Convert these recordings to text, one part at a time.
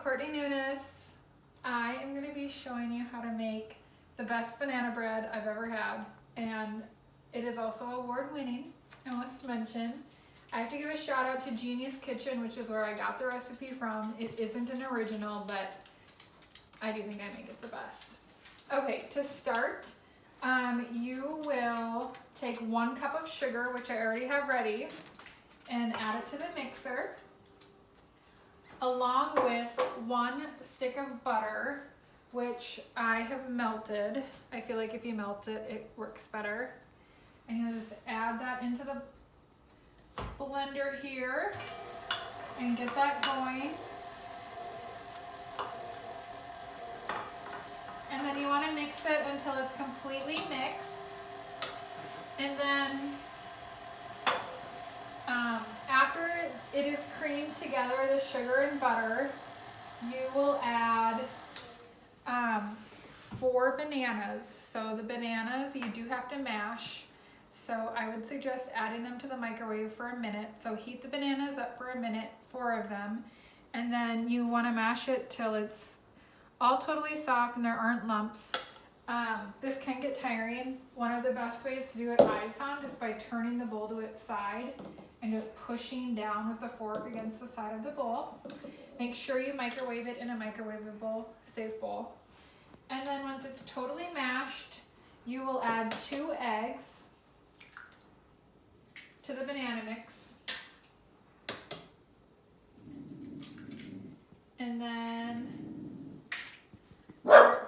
Courtney Nunes. I am going to be showing you how to make the best banana bread I've ever had, and it is also award-winning, I must mention. I have to give a shout out to Genius Kitchen, which is where I got the recipe from. It isn't an original, but I do think I make it the best. Okay, to start, you will take 1 cup of sugar, which I already have ready, and add it to the mixer, along with 1 stick of butter, which I have melted. I feel like if you melt it, it works better. And you'll just add that into the blender here and get that going. And then you want to mix it until it's completely mixed. And then after it is creamed together, the sugar and butter, you will add 4 bananas. So the bananas you do have to mash. So I would suggest adding them to the microwave for a minute. So heat the bananas up for a minute, 4 of them. And then you want to mash it till it's all totally soft and there aren't lumps. This can get tiring. One of the best ways to do it I've found is by turning the bowl to its side and just pushing down with the fork against the side of the bowl. Make sure you microwave it in a microwavable, safe bowl. And then once it's totally mashed, you will add 2 eggs to the banana mix. And then we're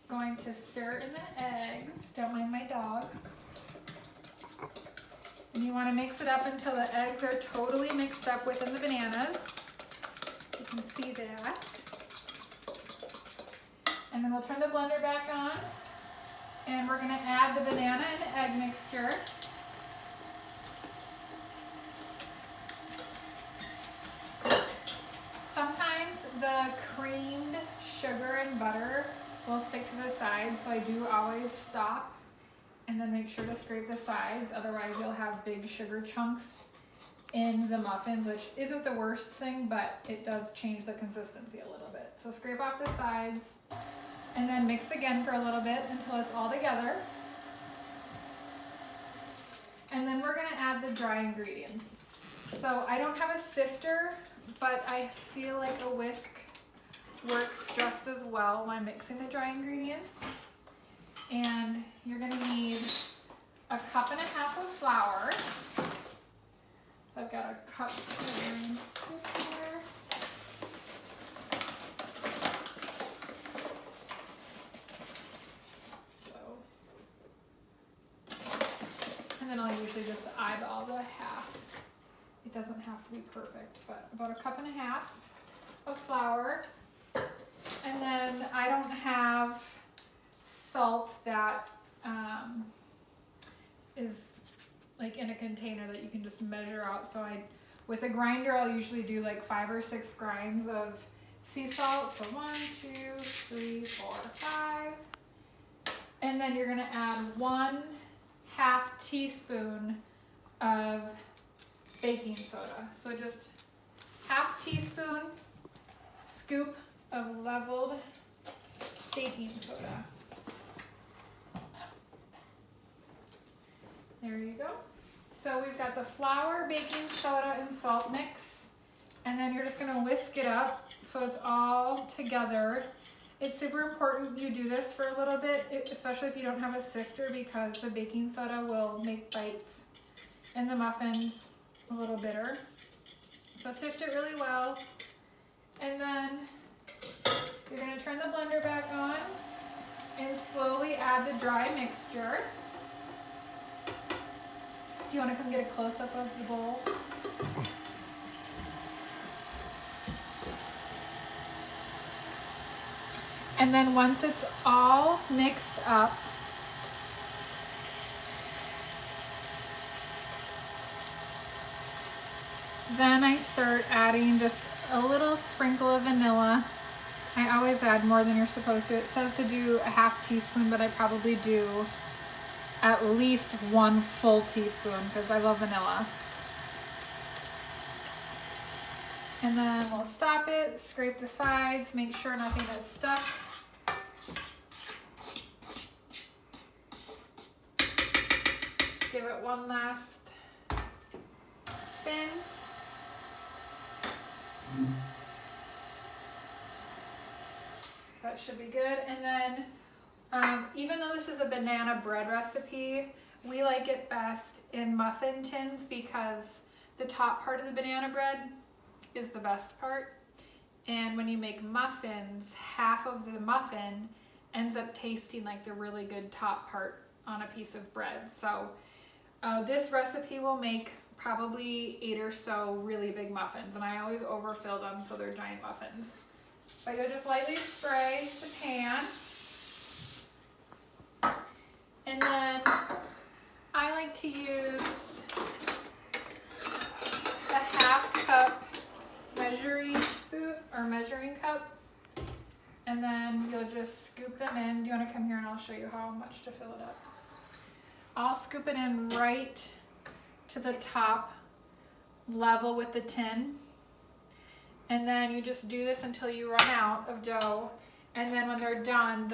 going to stir in the eggs. Don't mind my dog. And you want to mix it up until the eggs are totally mixed up within the bananas. You can see that. And then we'll turn the blender back on. And we're going to add the banana and egg mixture. Sometimes the creamed sugar and butter will stick to the sides, so I do always stop and then make sure to scrape the sides. Otherwise you'll have big sugar chunks in the muffins, which isn't the worst thing, but it does change the consistency a little bit. So scrape off the sides and then mix again for a little bit until it's all together. And then we're gonna add the dry ingredients. So I don't have a sifter, but I feel like a whisk works just as well when mixing the dry ingredients. And you're going to need 1.5 cups of flour. I've got a cup measuring scoop here. And then I'll usually just eyeball the half. It doesn't have to be perfect, but about 1.5 cups of flour. And then I don't have salt that is like in a container that you can just measure out. So with a grinder, I'll usually do like 5 or 6 grinds of sea salt. So 1, 2, 3, 4, 5. And then you're gonna add 1/2 teaspoon of baking soda. So just 1/2 teaspoon scoop of leveled baking soda. There you go. So we've got the flour, baking soda, and salt mix. And then you're just gonna whisk it up so it's all together. It's super important you do this for a little bit, especially if you don't have a sifter, because the baking soda will make bites in the muffins a little bitter. So sift it really well. And then you're gonna turn the blender back on and slowly add the dry mixture. Do you want to come get a close-up of the bowl? And then once it's all mixed up, then I start adding just a little sprinkle of vanilla. I always add more than you're supposed to. It says to do 1/2 teaspoon, but I probably do at least 1 full teaspoon because I love vanilla. And then we'll stop it, scrape the sides, make sure nothing is stuck. Give it one last spin. That should be good. And then even though this is a banana bread recipe, we like it best in muffin tins because the top part of the banana bread is the best part. And when you make muffins, half of the muffin ends up tasting like the really good top part on a piece of bread. So this recipe will make probably 8 or so really big muffins, and I always overfill them so they're giant muffins. So you'll just lightly spray the pan, and then I like to use a half cup measuring spoon or measuring cup, and then you'll just scoop them in. Do you want to come here and I'll show you how much to fill it up? I'll scoop it in right to the top level with the tin, and then you just do this until you run out of dough, and then when they're done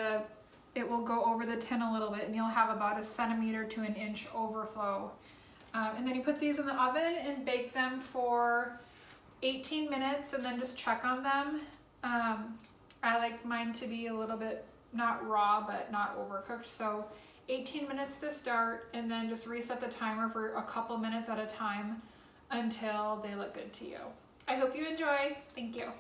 it will go over the tin a little bit and you'll have about 1 centimeter to 1 inch overflow. And then you put these in the oven and bake them for 18 minutes and then just check on them. I like mine to be a little bit not raw but not overcooked, so 18 minutes to start, and then just reset the timer for a couple minutes at a time until they look good to you. I hope you enjoy. Thank you.